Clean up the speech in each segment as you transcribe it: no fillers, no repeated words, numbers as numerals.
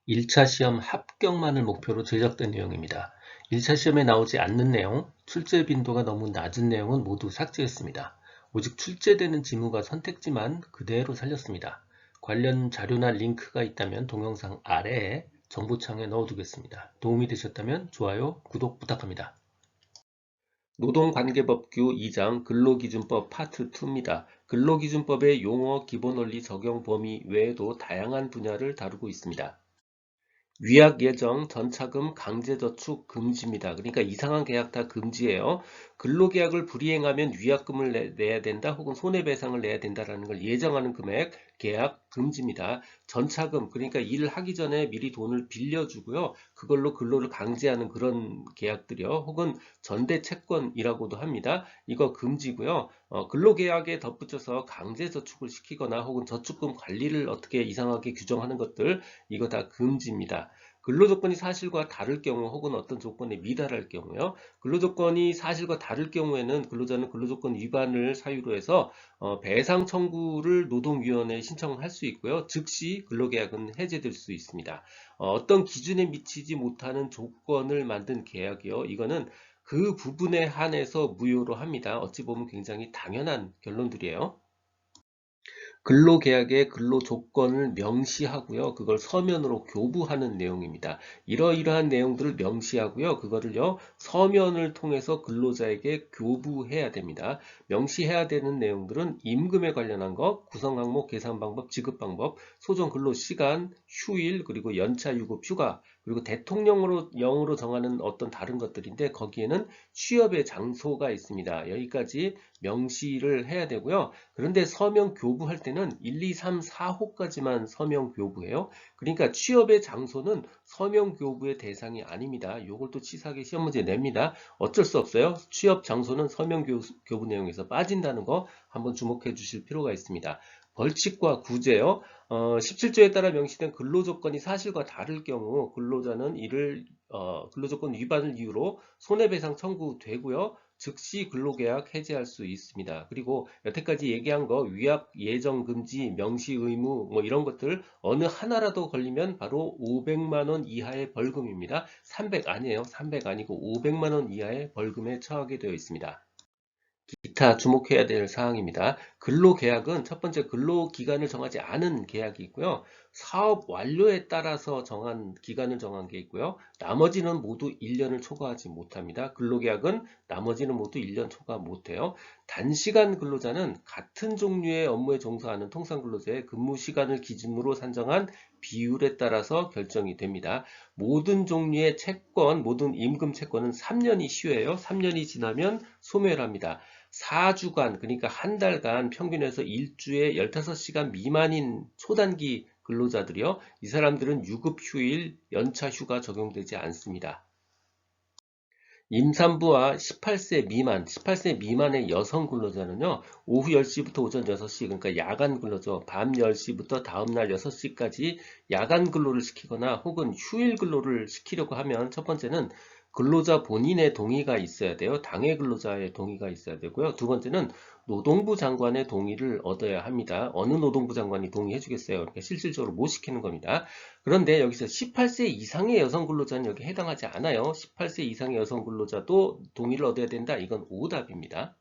1차 시험 합격만을 목표로 제작된 내용입니다. 1차 시험에 나오지 않는 내용, 출제 빈도가 너무 낮은 내용은 모두 삭제했습니다. 오직 출제되는 지문과 선택지만 그대로 살렸습니다. 관련 자료나 링크가 있다면 동영상 아래에 정보창에 넣어두겠습니다. 도움이 되셨다면 좋아요, 구독 부탁합니다. 노동관계법규 2장 근로기준법 파트 2입니다. 근로기준법의 용어, 기본원리 적용 범위 외에도 다양한 분야를 다루고 있습니다. 위약 예정, 전차금, 강제저축 금지입니다. 그러니까 이상한 계약 다 금지예요. 근로계약을 불이행하면 위약금을 내야 된다 혹은 손해배상을 내야 된다라는 걸 예정하는 금액, 계약 금지입니다. 전차금, 그러니까 일을 하기 전에 미리 돈을 빌려주고요. 그걸로 근로를 강제하는 그런 계약들이요. 혹은 전대채권이라고도 합니다. 이거 금지고요. 근로계약에 덧붙여서 강제저축을 시키거나 혹은 저축금 관리를 어떻게 이상하게 규정하는 것들, 이거 다 금지입니다. 근로조건이 사실과 다를 경우 혹은 어떤 조건에 미달할 경우요. 근로조건이 사실과 다를 경우에는 근로자는 근로조건 위반을 사유로 해서 배상 청구를 노동위원회에 신청할 수 있고요. 즉시 근로계약은 해제될 수 있습니다. 어떤 기준에 미치지 못하는 조건을 만든 계약이요. 이거는 그 부분에 한해서 무효로 합니다. 어찌 보면 굉장히 당연한 결론들이에요. 근로계약의 근로조건을 명시하고요. 그걸 서면으로 교부하는 내용입니다. 이러이러한 내용들을 명시하고요. 그거를요, 서면을 통해서 근로자에게 교부해야 됩니다. 명시해야 되는 내용들은 임금에 관련한 것, 구성 항목, 계산 방법, 지급 방법, 소정 근로 시간, 휴일, 그리고 연차, 유급, 휴가, 그리고 대통령으로 영으로 정하는 어떤 다른 것들인데 거기에는 취업의 장소가 있습니다. 여기까지 명시를 해야 되고요. 그런데 서명 교부할 때는 1, 2, 3, 4호까지만 서명 교부해요. 그러니까 취업의 장소는 서명 교부의 대상이 아닙니다. 이걸 또 치사하게 시험 문제 냅니다. 어쩔 수 없어요. 취업 장소는 서명 교부 내용에서 빠진다는 거 한번 주목해 주실 필요가 있습니다. 벌칙과 구제요. 17조에 따라 명시된 근로조건이 사실과 다를 경우 근로자는 이를 근로조건 위반을 이유로 손해배상 청구되고요. 즉시 근로계약 해지할 수 있습니다. 그리고 여태까지 얘기한 거 위약 예정 금지, 명시 의무 뭐 이런 것들 어느 하나라도 걸리면 바로 500만 원 이하의 벌금입니다. 300 아니에요. 300 아니고 500만 원 이하의 벌금에 처하게 되어 있습니다. 기타 주목해야 될 사항입니다. 근로계약은 첫 번째 근로기간을 정하지 않은 계약이 있고요. 사업 완료에 따라서 정한 기간을 정한 게 있고요. 나머지는 모두 1년을 초과하지 못합니다. 근로계약은 나머지는 모두 1년 초과 못해요. 단시간 근로자는 같은 종류의 업무에 종사하는 통상근로자의 근무 시간을 기준으로 산정한 비율에 따라서 결정이 됩니다. 모든 종류의 채권, 모든 임금 채권은 3년이 시효예요. 3년이 지나면 소멸합니다. 4주간, 그러니까 한 달간 평균에서 일주에 15시간 미만인 초단기 근로자들이요. 이 사람들은 유급 휴일, 연차 휴가 적용되지 않습니다. 임산부와 18세 미만, 18세 미만의 여성 근로자는요, 오후 10시부터 오전 6시, 그러니까 야간 근로죠. 밤 10시부터 다음날 6시까지 야간 근로를 시키거나 혹은 휴일 근로를 시키려고 하면 첫 번째는 근로자 본인의 동의가 있어야 돼요. 당해 근로자의 동의가 있어야 되고요. 두 번째는 노동부 장관의 동의를 얻어야 합니다. 어느 노동부 장관이 동의해 주겠어요. 그러니까 실질적으로 못 시키는 겁니다. 그런데 여기서 18세 이상의 여성 근로자는 여기 해당하지 않아요. 18세 이상의 여성 근로자도 동의를 얻어야 된다. 이건 오답입니다.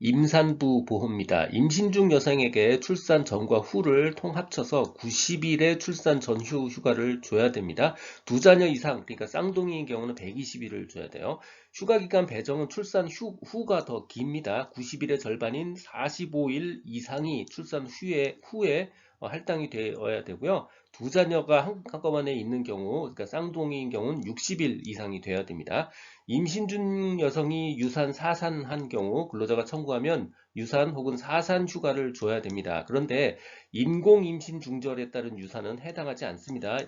임산부 보호입니다. 임신 중 여성에게 출산 전과 후를 통합쳐서 90일의 출산 전후 휴가를 줘야 됩니다. 두 자녀 이상, 그러니까 쌍둥이인 경우는 120일을 줘야 돼요. 휴가 기간 배정은 출산 후가 더 깁니다. 90일의 절반인 45일 이상이 출산 후에 할당이 되어야 되고요. 두 자녀가 한꺼번에 있는 경우, 그러니까 쌍둥이인 경우는 60일 이상이 돼야 됩니다. 임신 중 여성이 유산 사산한 경우 근로자가 청구하면 유산 혹은 사산 휴가를 줘야 됩니다. 그런데 인공 임신 중절에 따른 유산은 해당하지 않습니다.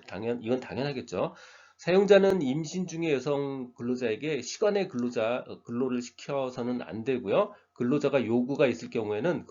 이건 당연하겠죠. 사용자는 임신 중의 여성 근로자에게 시간의 근로를 시켜서는 안 되고요. 근로자 요구가 있을 경우에는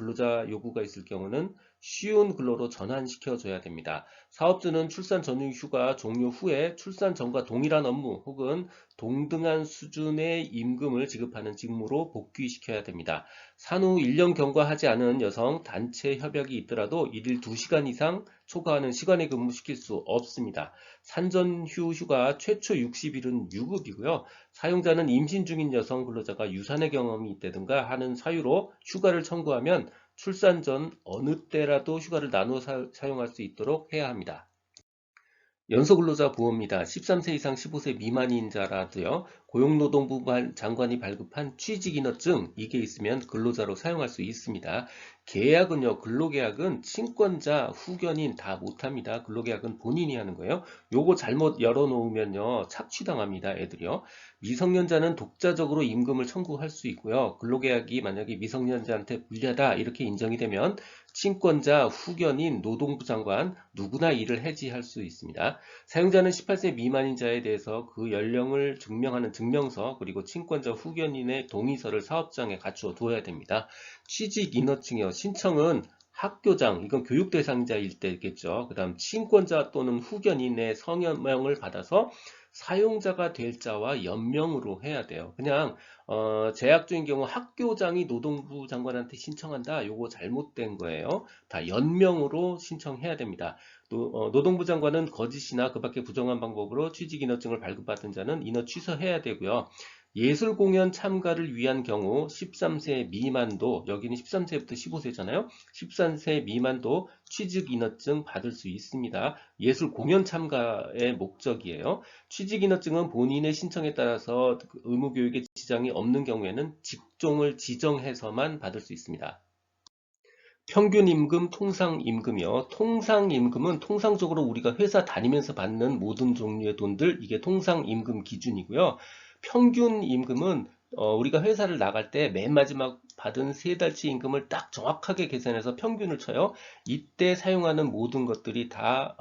쉬운 근로로 전환시켜 줘야 됩니다. 사업주는 출산 전후 휴가 종료 후에 출산 전과 동일한 업무 혹은 동등한 수준의 임금을 지급하는 직무로 복귀시켜야 됩니다. 산후 1년 경과하지 않은 여성 단체 협약이 있더라도 1일 2시간 이상 초과하는 시간에 근무시킬 수 없습니다. 산전휴 휴가 최초 60일은 유급이고요. 사용자는 임신 중인 여성 근로자가 유산의 경험이 있다든가 하는 사유로 휴가를 청구하면 출산 전 어느 때라도 휴가를 나누어 사용할 수 있도록 해야 합니다. 연소근로자 보호입니다. 13세 이상 15세 미만인 자라도요. 고용노동부 장관이 발급한 취직인허증 이게 있으면 근로자로 사용할 수 있습니다. 계약은요. 근로계약은 친권자, 후견인 다 못합니다. 근로계약은 본인이 하는 거예요. 요거 잘못 열어놓으면요. 착취당합니다. 애들이요. 미성년자는 독자적으로 임금을 청구할 수 있고요. 근로계약이 만약에 미성년자한테 불리하다 이렇게 인정이 되면 친권자, 후견인, 노동부 장관 누구나 이를 해지할 수 있습니다. 사용자는 18세 미만인 자에 대해서 그 연령을 증명하는 증명서 그리고 친권자, 후견인의 동의서를 사업장에 갖추어 두어야 됩니다. 취직인허증이요. 신청은 학교장, 이건 교육 대상자일 때겠죠. 그 다음 친권자 또는 후견인의 성명을 받아서 사용자가 될 자와 연명으로 해야 돼요. 그냥 재학 중인 경우 학교장이 노동부 장관한테 신청한다. 요거 잘못된 거예요. 다 연명으로 신청해야 됩니다. 노동부 장관은 거짓이나 그 밖에 부정한 방법으로 취직인허증을 발급받은 자는 인허 취소해야 되고요. 예술 공연 참가를 위한 경우 13세 미만도, 여기는 13세부터 15세잖아요. 13세 미만도 취직인허증 받을 수 있습니다. 예술 공연 참가의 목적이에요. 취직인허증은 본인의 신청에 따라서 의무교육에 지장이 없는 경우에는 직종을 지정해서만 받을 수 있습니다. 평균임금, 통상임금이요. 통상임금은 통상적으로 우리가 회사 다니면서 받는 모든 종류의 돈들, 이게 통상임금 기준이고요. 평균임금은 우리가 회사를 나갈 때 맨 마지막 받은 세 달치 임금을 딱 정확하게 계산해서 평균을 쳐요. 이때 사용하는 모든 것들이 다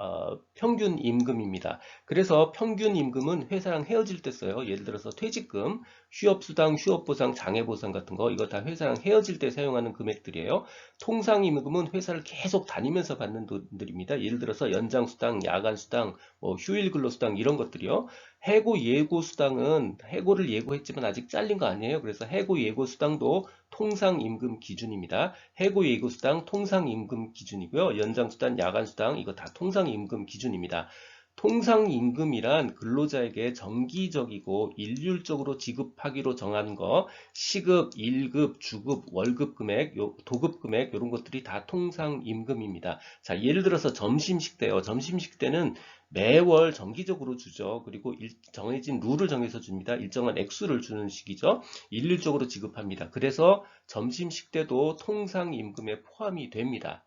평균임금입니다. 그래서 평균임금은 회사랑 헤어질 때 써요. 예를 들어서 퇴직금, 휴업수당, 휴업보상, 장애보상 같은 거 이거 다 회사랑 헤어질 때 사용하는 금액들이에요. 통상임금은 회사를 계속 다니면서 받는 돈들입니다. 예를 들어서 연장수당, 야간수당, 휴일근로수당 이런 것들이요. 해고예고수당은 해고를 예고했지만 아직 잘린 거 아니에요. 그래서 해고예고수당도 통상임금 기준입니다. 해고예고수당 통상임금 기준이고요. 연장수당, 야간수당 이거 다 통상임금 기준입니다. 통상임금이란 근로자에게 정기적이고 일률적으로 지급하기로 정한 거, 시급, 일급, 주급, 월급 금액, 도급 금액 이런 것들이 다 통상임금입니다. 자, 예를 들어서 점심식대요. 점심식대는 매월 정기적으로 주죠. 그리고 정해진 룰을 정해서 줍니다. 일정한 액수를 주는 식이죠. 일률적으로 지급합니다. 그래서 점심식대도 통상임금에 포함이 됩니다.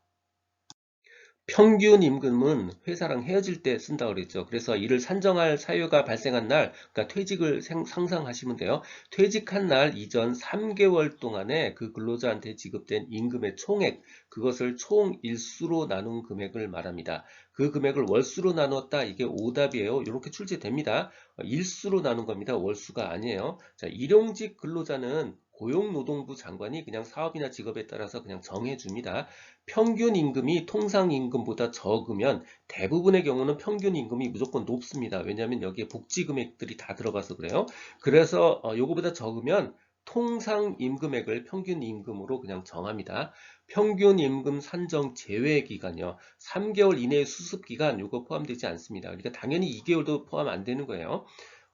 평균 임금은 회사랑 헤어질 때 쓴다고 그랬죠. 그래서 이를 산정할 사유가 발생한 날, 그러니까 퇴직을 상상하시면 돼요. 퇴직한 날 이전 3개월 동안에 그 근로자한테 지급된 임금의 총액, 그것을 총 일수로 나눈 금액을 말합니다. 그 금액을 월수로 나눴다, 이게 오답이에요. 이렇게 출제됩니다. 일수로 나눈 겁니다. 월수가 아니에요. 자, 일용직 근로자는 고용노동부 장관이 그냥 사업이나 직업에 따라서 그냥 정해줍니다. 평균 임금이 통상 임금보다 적으면 대부분의 경우는 평균 임금이 무조건 높습니다. 왜냐하면 여기에 복지 금액들이 다 들어가서 그래요. 그래서 요거보다 적으면 통상 임금액을 평균 임금으로 그냥 정합니다. 평균 임금 산정 제외 기간이요. 3개월 이내의 수습 기간 요거 포함되지 않습니다. 그러니까 당연히 2개월도 포함 안 되는 거예요.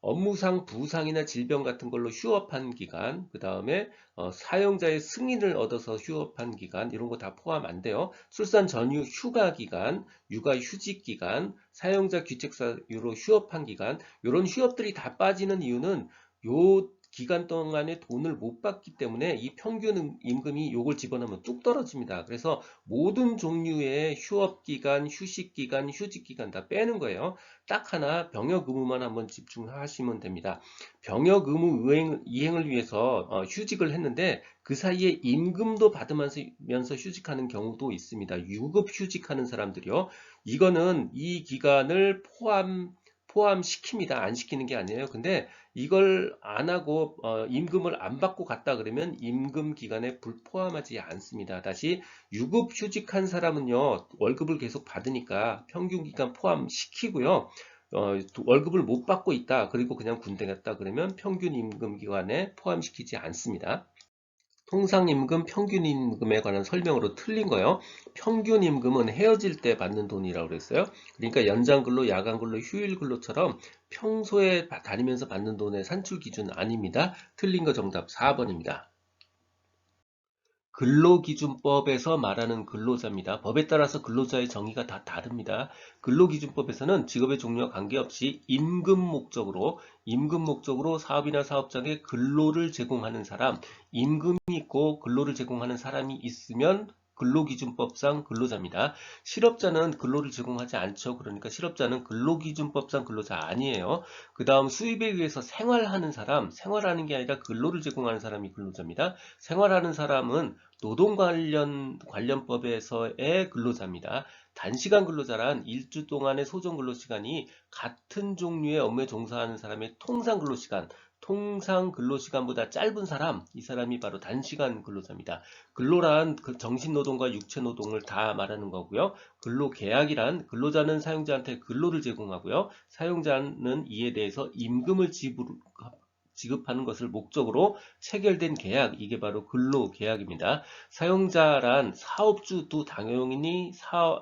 업무상 부상이나 질병 같은 걸로 휴업한 기간, 그 다음에 사용자의 승인을 얻어서 휴업한 기간 이런 거 다 포함 안 돼요. 출산 전후 휴가 기간, 육아 휴직 기간, 사용자 귀책 사유로 휴업한 기간 이런 휴업들이 다 빠지는 이유는 요 기간 동안에 돈을 못 받기 때문에 이 평균 임금이 요걸 집어넣으면 뚝 떨어집니다. 그래서 모든 종류의 휴업 기간, 휴식 기간, 휴직 기간 다 빼는 거예요. 딱 하나 병역 의무만 한번 집중하시면 됩니다. 병역 의무 이행을 위해서 휴직을 했는데 그 사이에 임금도 받으면서 휴직하는 경우도 있습니다. 유급 휴직하는 사람들이요. 이거는 이 기간을 포함시킵니다. 안 시키는 게 아니에요. 근데 이걸 안 하고 임금을 안 받고 갔다 그러면 임금 기간에 불포함하지 않습니다. 다시 유급 휴직한 사람은요, 월급을 계속 받으니까 평균 기간 포함시키고요. 월급을 못 받고 있다. 그리고 그냥 군대 갔다 그러면 평균 임금 기간에 포함시키지 않습니다. 통상임금, 평균임금에 관한 설명으로 틀린 거요. 평균임금은 헤어질 때 받는 돈이라고 그랬어요. 그러니까 연장근로, 야간근로, 휴일근로처럼 평소에 다니면서 받는 돈의 산출 기준 아닙니다. 틀린 거 정답 4번입니다. 근로기준법에서 말하는 근로자입니다. 법에 따라서 근로자의 정의가 다 다릅니다. 근로기준법에서는 직업의 종류와 관계없이 임금 목적으로 사업이나 사업장에 근로를 제공하는 사람, 임금이 있고 근로를 제공하는 사람이 있으면 근로기준법상 근로자입니다. 실업자는 근로를 제공하지 않죠. 그러니까 실업자는 근로기준법상 근로자 아니에요. 그 다음 수입에 의해서 생활하는 사람, 생활하는 게 아니라 근로를 제공하는 사람이 근로자입니다. 생활하는 사람은 노동관련법에서의 근로자입니다. 단시간 근로자란 일주 동안의 소정 근로시간이 같은 종류의 업무에 종사하는 사람의 통상 근로시간보다 짧은 사람, 이 사람이 바로 단시간 근로자입니다. 근로란 그 정신노동과 육체노동을 다 말하는 거고요. 근로계약이란 근로자는 사용자한테 근로를 제공하고요. 사용자는 이에 대해서 임금을 지급하는 것을 목적으로 체결된 계약, 이게 바로 근로계약입니다. 사용자란 사업주도 당연히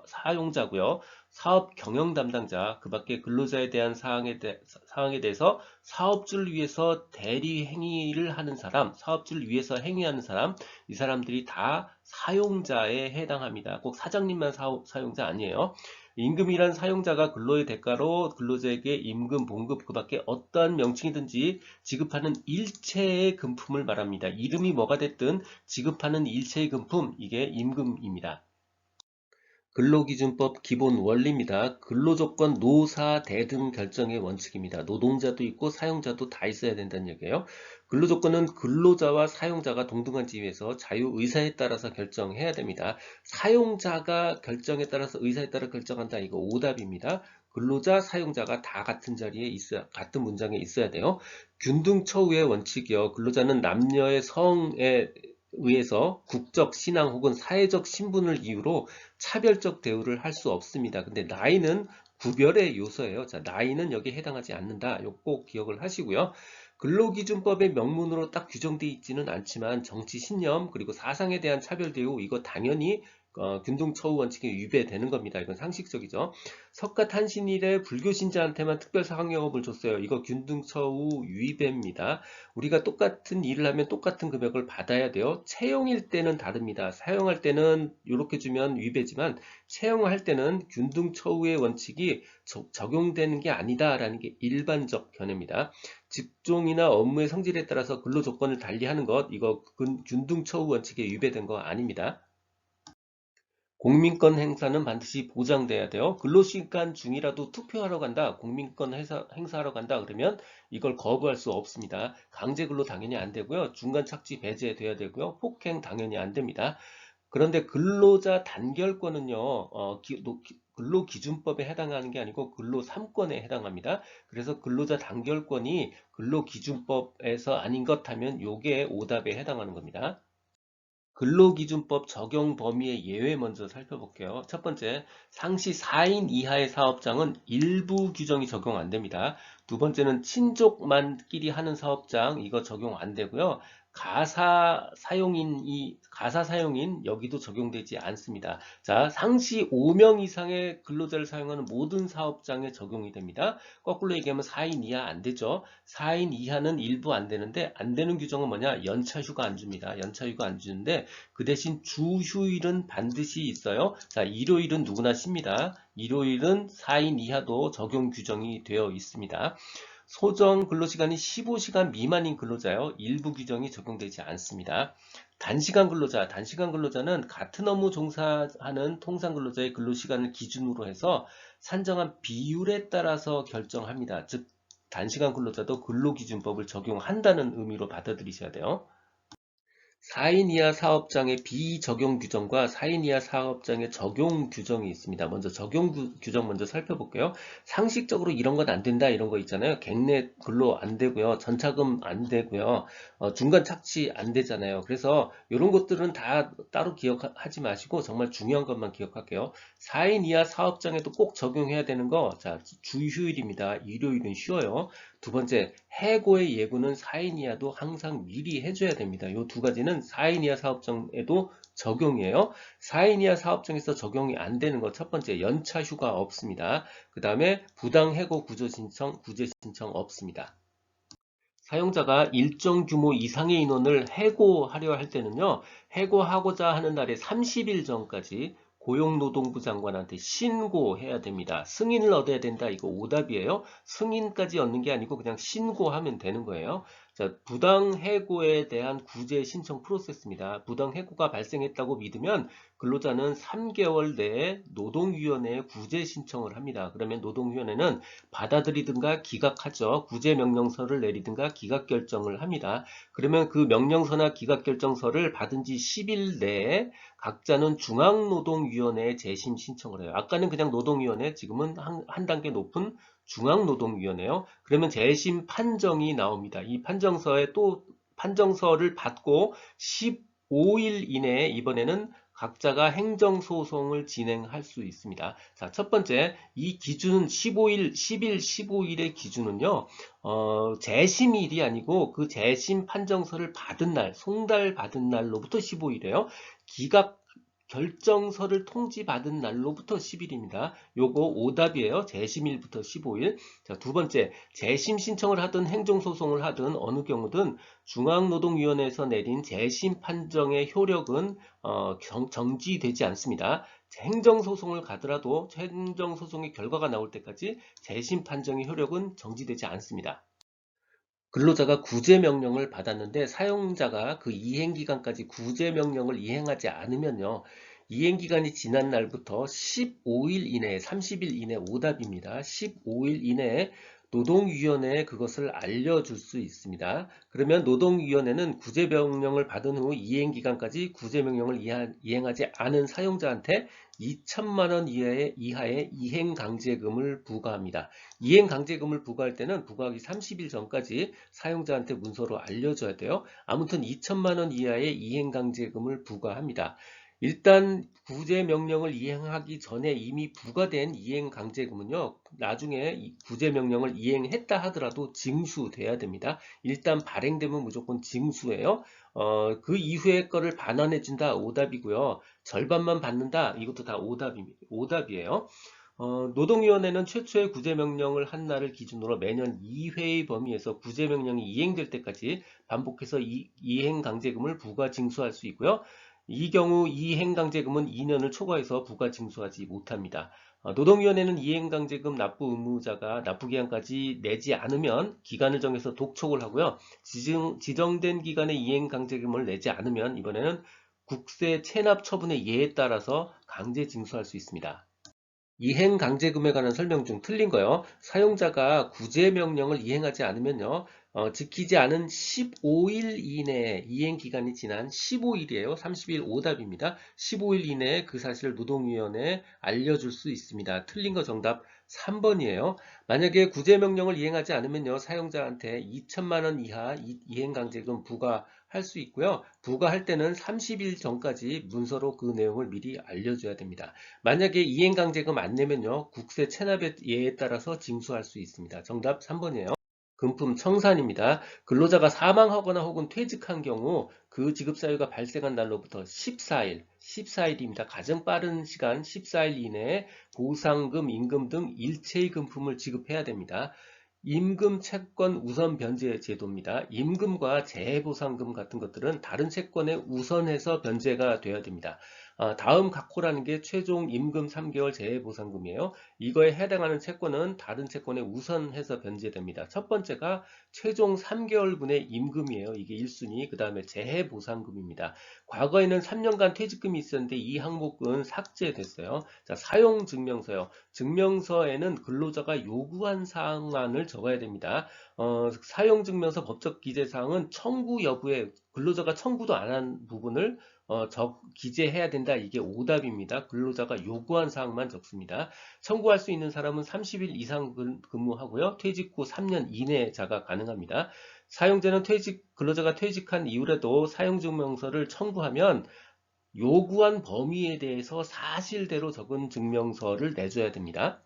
사용자고요. 사업 경영 담당자, 그 밖에 근로자에 대한 사항에 대해서 사업주를 위해서 대리 행위를 하는 사람, 사업주를 위해서 행위하는 사람, 이 사람들이 다 사용자에 해당합니다. 꼭 사장님만 사용자 아니에요. 임금이란 사용자가 근로의 대가로 근로자에게 임금, 봉급, 그 밖에 어떠한 명칭이든지 지급하는 일체의 금품을 말합니다. 이름이 뭐가 됐든 지급하는 일체의 금품, 이게 임금입니다. 근로기준법 기본 원리입니다. 근로조건 노사 대등 결정의 원칙입니다. 노동자도 있고 사용자도 다 있어야 된다는 얘기예요. 근로조건은 근로자와 사용자가 동등한 지위에서 자유의사에 따라서 결정해야 됩니다. 사용자가 결정에 따라서 의사에 따라 결정한다. 이거 오답입니다. 근로자, 사용자가 다 같은 자리에 같은 문장에 있어야 돼요. 균등처우의 원칙이요. 근로자는 남녀의 성에 의해서 국적, 신앙 혹은 사회적 신분을 이유로 차별적 대우를 할 수 없습니다. 근데 나이는 구별의 요소예요. 자, 나이는 여기에 해당하지 않는다. 이거 꼭 기억을 하시고요. 근로기준법의 명문으로 딱 규정되어 있지는 않지만 정치 신념 그리고 사상에 대한 차별 대우 이거 당연히 균등처우 원칙에 위배되는 겁니다. 이건 상식적이죠. 석가탄신일에 불교 신자한테만 특별 사학영업을 줬어요. 이거 균등처우 위배입니다. 우리가 똑같은 일을 하면 똑같은 금액을 받아야 돼요. 채용일 때는 다릅니다. 사용할 때는 이렇게 주면 위배지만 채용할 때는 균등처우의 원칙이 적용되는 게 아니다라는 게 일반적 견해입니다. 직종이나 업무의 성질에 따라서 근로조건을 달리하는 것 이거 균등처우 원칙에 위배된 거 아닙니다. 공민권 행사는 반드시 보장돼야 돼요. 근로시간 중이라도 투표하러 간다, 공민권 행사하러 간다 그러면 이걸 거부할 수 없습니다. 강제근로 당연히 안 되고요. 중간 착취 배제돼야 되고요. 폭행 당연히 안 됩니다. 그런데 근로자 단결권은요, 근로기준법에 해당하는 게 아니고 근로 3권에 해당합니다. 그래서 근로자 단결권이 근로기준법에서 아닌 것 하면 요게 오답에 해당하는 겁니다. 근로기준법 적용 범위의 예외 먼저 살펴볼게요. 첫 번째, 상시 4인 이하의 사업장은 일부 규정이 적용 안 됩니다. 두 번째는 친족만끼리 하는 사업장, 이거 적용 안 되고요. 가사 사용인 여기도 적용되지 않습니다. 자, 상시 5명 이상의 근로자를 사용하는 모든 사업장에 적용이 됩니다. 거꾸로 얘기하면 4인 이하 안 되죠. 4인 이하는 일부 안 되는데 안 되는 규정은 뭐냐? 연차 휴가 안 줍니다. 연차 휴가 안 주는데 그 대신 주 휴일은 반드시 있어요. 자, 일요일은 누구나 쉽니다. 일요일은 4인 이하도 적용 규정이 되어 있습니다. 소정 근로시간이 15시간 미만인 근로자요. 일부 규정이 적용되지 않습니다. 단시간 근로자는 같은 업무 종사하는 통상 근로자의 근로시간을 기준으로 해서 산정한 비율에 따라서 결정합니다. 즉, 단시간 근로자도 근로기준법을 적용한다는 의미로 받아들이셔야 돼요. 4인 이하 사업장의 비적용 규정과 4인 이하 사업장의 적용 규정이 있습니다. 먼저 적용 규정 먼저 살펴볼게요. 상식적으로 이런 건 안 된다 이런 거 있잖아요. 갱내 근로 안 되고요. 전차금 안 되고요. 중간 착취 안 되잖아요. 그래서 이런 것들은 다 따로 기억하지 마시고 정말 중요한 것만 기억할게요. 4인 이하 사업장에도 꼭 적용해야 되는 거, 자, 주휴일입니다. 일요일은 쉬어요. 두 번째, 해고의 예고는 4인 이하도 항상 미리 해줘야 됩니다. 이 두 가지는 4인 이하 사업장에도 적용이에요. 4인 이하 사업장에서 적용이 안 되는 거 첫 번째, 연차 휴가 없습니다. 그 다음에 부당 해고 구제 신청 없습니다. 사용자가 일정 규모 이상의 인원을 해고하려 할 때는요, 해고하고자 하는 날의 30일 전까지 고용노동부 장관한테 신고해야 됩니다. 승인을 얻어야 된다. 이거 오답이에요. 승인까지 얻는 게 아니고 그냥 신고하면 되는 거예요. 자, 부당해고에 대한 구제 신청 프로세스입니다. 부당해고가 발생했다고 믿으면 근로자는 3개월 내에 노동위원회에 구제 신청을 합니다. 그러면 노동위원회는 받아들이든가 기각하죠. 구제명령서를 내리든가 기각결정을 합니다. 그러면 그 명령서나 기각결정서를 받은 지 10일 내에 각자는 중앙노동위원회에 재심 신청을 해요. 아까는 그냥 노동위원회, 지금은 한 단계 높은 중앙노동위원회요. 그러면 재심 판정이 나옵니다. 이 판정서를 받고 15일 이내에 이번에는 각자가 행정소송을 진행할 수 있습니다. 자, 첫 번째, 이 기준은 15일, 10일, 15일의 기준은요, 재심일이 아니고 그 재심 판정서를 받은 날, 송달받은 날로부터 15일이에요. 기각 결정서를 통지받은 날로부터 10일입니다. 요거 오답이에요. 재심일부터 15일. 자, 두 번째, 재심 신청을 하든 행정소송을 하든 어느 경우든 중앙노동위원회에서 내린 재심 판정의 효력은 정지되지 않습니다. 행정소송을 가더라도 행정소송의 결과가 나올 때까지 재심 판정의 효력은 정지되지 않습니다. 근로자가 구제명령을 받았는데 사용자가 그 이행기간까지 구제명령을 이행하지 않으면요. 이행기간이 지난 날부터 15일 이내에, 30일 이내 오답입니다. 15일 이내에 노동위원회에 그것을 알려줄 수 있습니다. 그러면 노동위원회는 구제명령을 받은 후 이행기간까지 구제명령을 이행하지 않은 사용자한테 2천만 원 이하의 이행강제금을 부과합니다. 이행강제금을 부과할 때는 부과하기 30일 전까지 사용자한테 문서로 알려줘야 돼요. 아무튼 2천만 원 이하의 이행강제금을 부과합니다. 일단 구제명령을 이행하기 전에 이미 부과된 이행강제금은요, 나중에 구제명령을 이행했다 하더라도 징수돼야 됩니다. 일단 발행되면 무조건 징수예요. 그 이후의 거를 반환해준다, 오답이고요. 절반만 받는다, 이것도 다 오답이에요. 노동위원회는 최초의 구제명령을 한 날을 기준으로 매년 2회의 범위에서 구제명령이 이행될 때까지 반복해서 이행강제금을 부과 징수할 수 있고요. 이 경우 이행강제금은 2년을 초과해서 부과 징수하지 못합니다. 노동위원회는 이행강제금 납부 의무자가 납부기한까지 내지 않으면 기간을 정해서 독촉을 하고요. 지정된 기간에 이행강제금을 내지 않으면 이번에는 국세 체납 처분의 예에 따라서 강제 징수할 수 있습니다. 이행 강제금에 관한 설명 중 틀린 거요. 사용자가 구제명령을 이행하지 않으면요. 지키지 않은 15일 이내에 이행 기간이 지난 15일이에요. 30일 오답입니다. 15일 이내에 그 사실을 노동위원회에 알려줄 수 있습니다. 틀린 거 정답 3번이에요. 만약에 구제명령을 이행하지 않으면요. 사용자한테 2천만 원 이하 이행강제금 부과할 수 있고요. 부과할 때는 30일 전까지 문서로 그 내용을 미리 알려줘야 됩니다. 만약에 이행강제금 안 내면요. 국세 체납의 예에 따라서 징수할 수 있습니다. 정답 3번이에요. 금품 청산입니다. 근로자가 사망하거나 혹은 퇴직한 경우 그 지급사유가 발생한 날로부터 14일입니다. 가장 빠른 시간 14일 이내에 보상금, 임금 등 일체의 금품을 지급해야 됩니다. 임금 채권 우선 변제 제도입니다. 임금과 재해보상금 같은 것들은 다른 채권에 우선해서 변제가 되어야 됩니다. 다음 각호라는 게 최종 임금 3개월 재해보상금이에요. 이거에 해당하는 채권은 다른 채권에 우선해서 변제됩니다. 첫 번째가 최종 3개월분의 임금이에요. 이게 1순위. 그 다음에 재해보상금입니다. 과거에는 3년간 퇴직금이 있었는데 이 항목은 삭제됐어요. 자, 사용증명서요. 증명서에는 근로자가 요구한 사항만을 적어야 됩니다. 사용증명서 법적 기재사항은 청구 여부에 근로자가 청구도 안 한 부분을 기재해야 된다. 이게 오답입니다. 근로자가 요구한 사항만 적습니다. 청구할 수 있는 사람은 30일 이상 근무하고요. 퇴직 후 3년 이내자가 가능합니다. 사용자는 근로자가 퇴직한 이후에도 사용증명서를 청구하면 요구한 범위에 대해서 사실대로 적은 증명서를 내줘야 됩니다.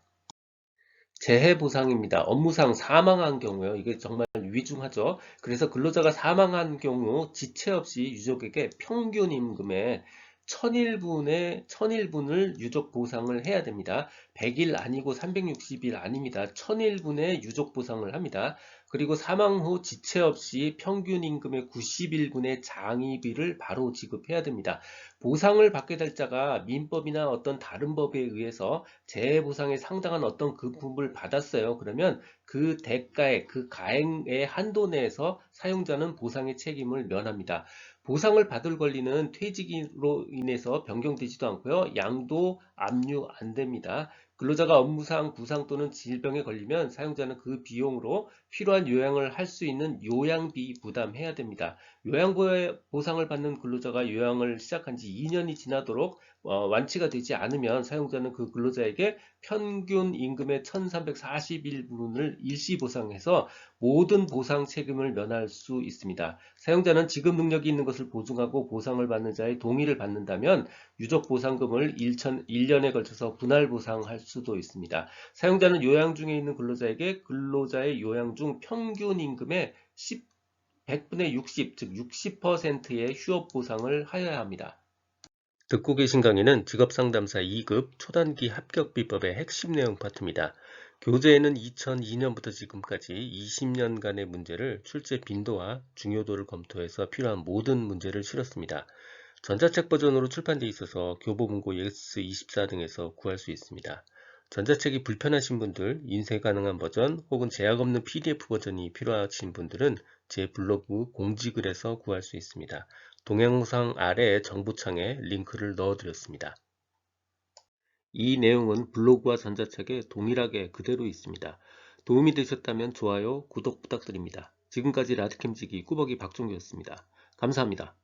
재해보상입니다. 업무상 사망한 경우요. 이게 정말 위중하죠. 그래서 근로자가 사망한 경우 지체 없이 유족에게 평균 임금의 1001분을 유족 보상을 해야 됩니다. 100일 아니고 360일 아닙니다. 1001분의 유족 보상을 합니다. 그리고 사망 후 지체 없이 평균 임금의 90일분의 장의비를 바로 지급해야 됩니다. 보상을 받게 될 자가 민법이나 어떤 다른 법에 의해서 재해보상에 상당한 어떤 금품을 받았어요. 그러면 그 대가의 그 가액의 한도 내에서 사용자는 보상의 책임을 면합니다. 보상을 받을 권리는 퇴직으로 인해서 변경되지도 않고요. 양도 압류 안 됩니다. 근로자가 업무상 부상 또는 질병에 걸리면 사용자는 그 비용으로 필요한 요양을 할 수 있는 요양비 부담해야 됩니다. 요양보상을 받는 근로자가 요양을 시작한 지 2년이 지나도록 완치가 되지 않으면 사용자는 그 근로자에게 평균 임금의 1341분을 일시보상해서 모든 보상 책임을 면할 수 있습니다. 사용자는 지급 능력이 있는 것을 보증하고 보상을 받는 자의 동의를 받는다면 유족 보상금을 1년에 걸쳐서 분할 보상할 수도 있습니다. 사용자는 요양 중에 있는 근로자에게 근로자의 요양 중 평균 임금의 100분의 60, 즉 60%의 휴업 보상을 하여야 합니다. 듣고 계신 강의는 직업상담사 2급 초단기 합격비법의 핵심 내용 파트입니다. 교재에는 2002년부터 지금까지 20년간의 문제를 출제 빈도와 중요도를 검토해서 필요한 모든 문제를 실었습니다. 전자책 버전으로 출판되어 있어서 교보문고 예스24 등에서 구할 수 있습니다. 전자책이 불편하신 분들, 인쇄 가능한 버전 혹은 제약 없는 PDF 버전이 필요하신 분들은 제 블로그 공지글에서 구할 수 있습니다. 동영상 아래 정보창에 링크를 넣어드렸습니다. 이 내용은 블로그와 전자책에 동일하게 그대로 있습니다. 도움이 되셨다면 좋아요, 구독 부탁드립니다. 지금까지 라디캠지기 꾸벅이 박종규였습니다. 감사합니다.